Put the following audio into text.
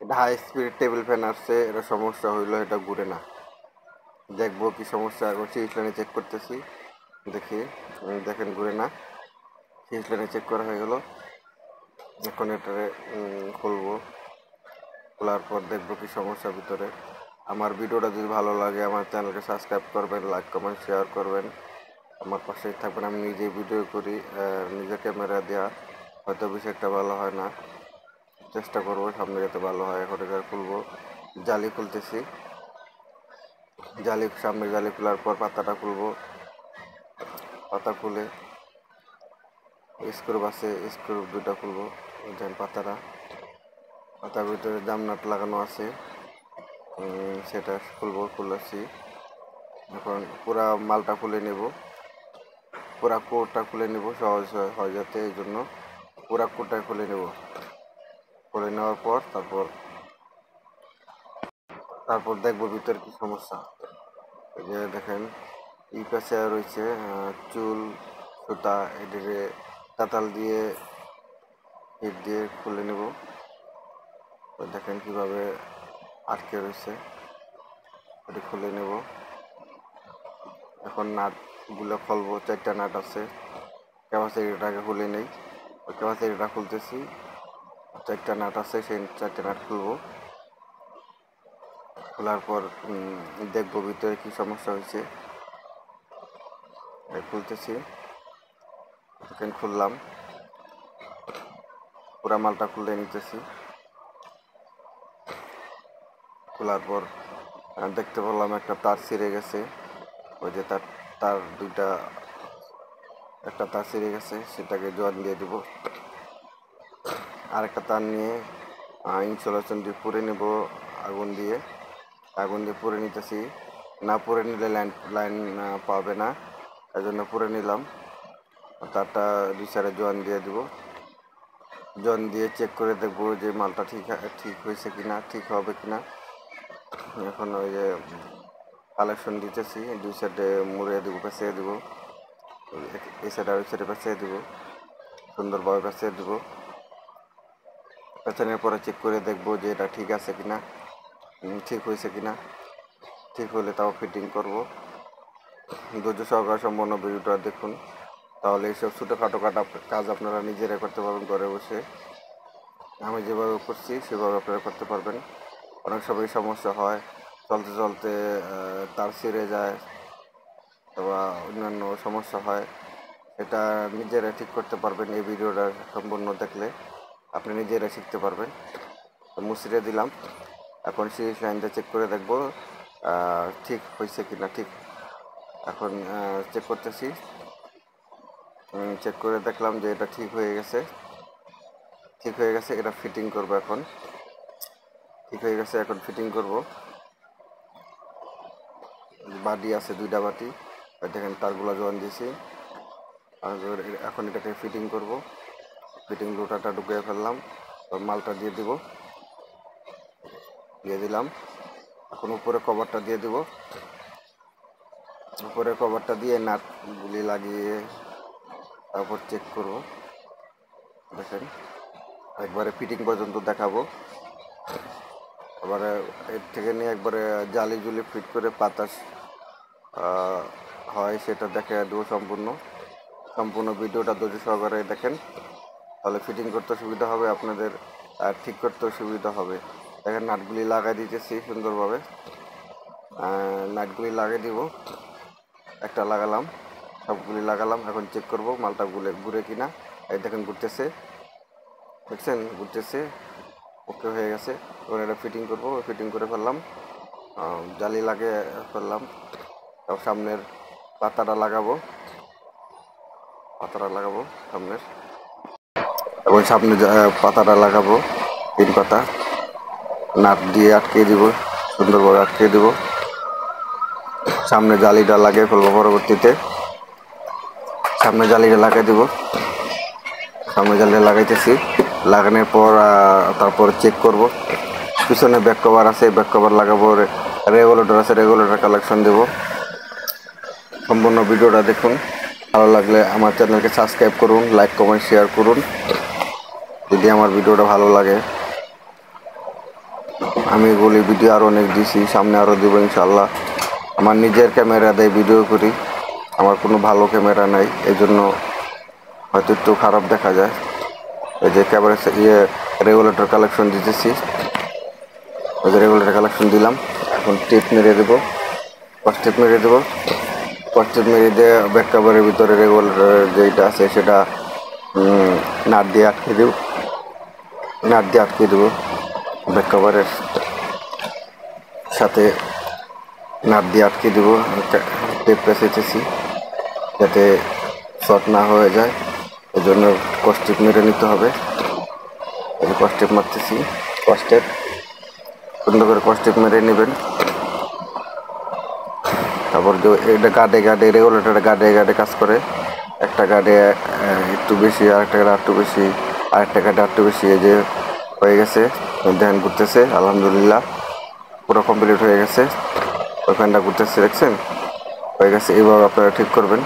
এটা high speed table fan আসছে, এটা সমস্যা হইলো, এটা ঘুরে না। দেখবো কি সমস্যা, এখন সিরিজ লাইনে চেক করতেছি, দেখি। দেখেন ঘুরে না, সিরিজ লাইনে চেক করা হয়ে গেল। এখন এটারে খুলবো, খোলার পর দেখবো কি সমস্যা ভিতরে। আমার ভিডিওটা যদি ভালো লাগে আমার চ্যানেলকে সাবস্ক্রাইব করবেন, লাইক কমেন্ট শেয়ার করবেন, আমার পাশেই থাকবেন। আমি নিজেই ভিডিও করি, নিজে ক্যামেরা দেওয়া হয়তো বেশি একটা ভালো হয় না, চেষ্টা করবো সামনে যাতে ভালো হয়। এখন এটা খুলবো, জালি খুলতেছি, সামনে জালি খোলার পর পাতাটা খুলবো। পাতা খুলে স্ক্রু আছে, স্ক্রু দুইটা খুলবো। দেন পাতার ভিতরে জামনাট লাগানো আছে, সেটা খুলবো। খুলেছি, এখন পুরা মালটা খুলে নেব, পুরা কোটটা খুলে নেব, সহজ হয় যাতে, এই জন্য পুরা কোটটা খুলে নেব। খুলে নেওয়ার পর তারপর দেখবো ভিতরে কি সমস্যা। এই যে দেখেন এই পাশে রয়েছে চুল, সুতা, এদিকে তাতাল দিয়ে হিট দিয়ে খুলে নেব। দেখেন কিভাবে আটকে রয়েছে, এটি খুলে নেব। এখন নাটগুলো খুলবো, 4টা নাট আছে, ক্যাপাসিটিটাকে খুলে নেই। ক্যাপাসিটিটা খুলতেছি, 4টা নাট আছে, সেই 4টা নাট খুলবো। খোলার পর দেখবো ভিতরে কি সমস্যা হয়েছে। খুলতেছি, এখন খুললাম, পুরা মালটা খুলে নিতেছি। খোলার পর দেখতে পেলাম একটা তার ছিঁড়ে গেছে, ওই যে তার একটা তার ছিঁড়ে গেছে, সেটাকে জয়েন দিয়ে দিব। আরেকটা তার নিয়ে ইনসুলেশন দিয়ে পুড়ে নেব, আগুন দিয়ে পুড়ে নিতেছি। না পুড়ে নিলে লাইন পাবে না, এই জন্য পুড়ে নিলাম। তারটা 2 সাইডে জয়েন দিয়ে দিব, জয়েন দিয়ে চেক করে দেখবো যে মালটা ঠিক হয়েছে কিনা, ঠিক হবে কিনা। এখন ওই যে কালেকশন দিতেছি, 2 সাইডে মুড়ে দেবো, পেঁচিয়ে দেবো, এই সাইডে আর ওই সাইডে পেঁচিয়ে দেবো, সুন্দরভাবে পেঁচিয়ে দেবো। পেঁচানোর পরে চেক করে দেখবো যে এটা ঠিক আছে কিনা, ঠিক হয়েছে কিনা। ঠিক হলে তাও ফিটিং করব। ধৈর্য সহকারে সম্পূর্ণ ভিডিওটা দেখুন, তাহলে এইসব ছোটোখাটো কাজ আপনারা নিজেরা করতে পারবেন ঘরে বসে। আমি যেভাবে করছি সেভাবে আপনারা করতে পারবেন। অনেক সময় সমস্যা হয়, চলতে চলতে তার ছিঁড়ে যায় বা অন্যান্য সমস্যা হয়, এটা নিজেরা ঠিক করতে পারবেন। এই ভিডিওটা সম্পূর্ণ দেখলে আপনি নিজেরা শিখতে পারবেন। মুছিয়ে দিলাম, এখন সিরিজ লাইনটা চেক করে দেখব ঠিক হয়েছে কিনা। ঠিক এখন চেক করতেছি, চেক করে দেখলাম যে এটা ঠিক হয়ে গেছে। এটা ফিটিং করব। এখন ঠিক হয়ে গেছে, এখন ফিটিং করব। বাটি আছে, 2টা বাটি, দেখেন তারগুলো জয়েন দিয়েছি। এখন এটাকে ফিটিং করব। ফিটিং লোটাটা ঢুকিয়ে ফেললাম, মালটা দিয়ে দিলাম। এখন উপরে কভারটা দিয়ে দিব, উপরে কভারটা দিয়ে নাটগুলি লাগিয়ে তারপর চেক করব। দেখেন একবারে ফিটিং পর্যন্ত দেখাবো, এবারে এর থেকে নিয়ে একবারে জালি জুলি ফিট করে বাতাস হয় সেটা দেখে দেবো। সম্পূর্ণ ভিডিওটা ধৈর্য সহকারে দেখেন, তাহলে ফিটিং করতে সুবিধা হবে আপনাদের, আর ঠিক করতেও সুবিধা হবে। দেখেন নাটগুলি লাগাই দিতেছি সুন্দরভাবে, নাটগুলি লাগিয়ে দিব। একটা লাগালাম, সবগুলি লাগালাম। এখন চেক করব মালটা ঘুরে কিনা। এই দেখেন ঘুরতেছে, দেখছেন ঘুরতেছে, ওকে হয়ে গেছে। এবার এটা ফিটিং করব, ফিটিং করে ফেললাম, জালি লাগিয়ে ফেললাম। তারপর সামনের পাতাটা লাগাবো সামনের, এবং সামনে পাতাটা লাগাবো 3 পাতা। নাট দিয়ে আটকে দিব, সুন্দরভাবে আটকে দিব। সামনে জালিটা লাগিয়ে ফেলবো, পরবর্তীতে সামনে জালিটা লাগিয়ে দিব। সামনে জালিটা লাগাইতেছি, লাগানোর পর তারপর চেক করব। পিছনে ব্যাক কভার আছে, ব্যাক কভার লাগাবো। রেগুলেটর আছে, রেগুলেটর কালেকশন দেব। সম্পূর্ণ ভিডিওটা দেখুন, ভালো লাগলে আমার চ্যানেলকে সাবস্ক্রাইব করুন, লাইক কমেন্ট শেয়ার করুন যদি আমার ভিডিওটা ভালো লাগে। আমি এগুলি ভিডিও আরও অনেক দিছি, সামনে আরও দেবো ইনশাল্লাহ। আমার নিজের ক্যামেরা দিয়ে ভিডিও করি, আমার কোনো ভালো ক্যামেরা নাই, এই জন্য হয়তো একটু খারাপ দেখা যায়। এই যে ক্যামেরা রেগুলেটর কালেকশন দিতেছি, ওই যে রেগুলেটর কালেকশন দিলাম। এখন টিপ মেরে দেবো, টিপ মেরে দেবো, টিপ মেরে দিয়ে ব্যাক কাভারের ভিতরে রেগুলেটর যেটা আছে সেটা নাট দিয়ে আটকে দেবো, ব্যাক কাভারের সাথে নাট দিয়ে আটকে দেবো। টেপ পেঁচেছি যাতে শর্ট না হয়ে যায়, এই জন্য কস্টেপ মেরে নিতে হবে। কস্টেপ মারতেছি, কস্টেপ সুন্দর করে কস্টেপ মেরে নেবেন। তারপর যে এটা গার্ডে রেগুলেটর গার্ডে কাজ করে, একটা গার্ডে একটু বেশি, আরেকটা গার্ডে একটু বেশি, আরেকটা গার্ডে একটু বেশি। এই যে হয়ে গেছে, ধ্যান করতেছে, আলহামদুলিল্লাহ পুরো কমপ্লিট হয়ে গেছে। ওই ফ্যানটা ঘুরতেছে, দেখছেন, হয়ে গেছে। এইভাবে আপনারা ঠিক করবেন।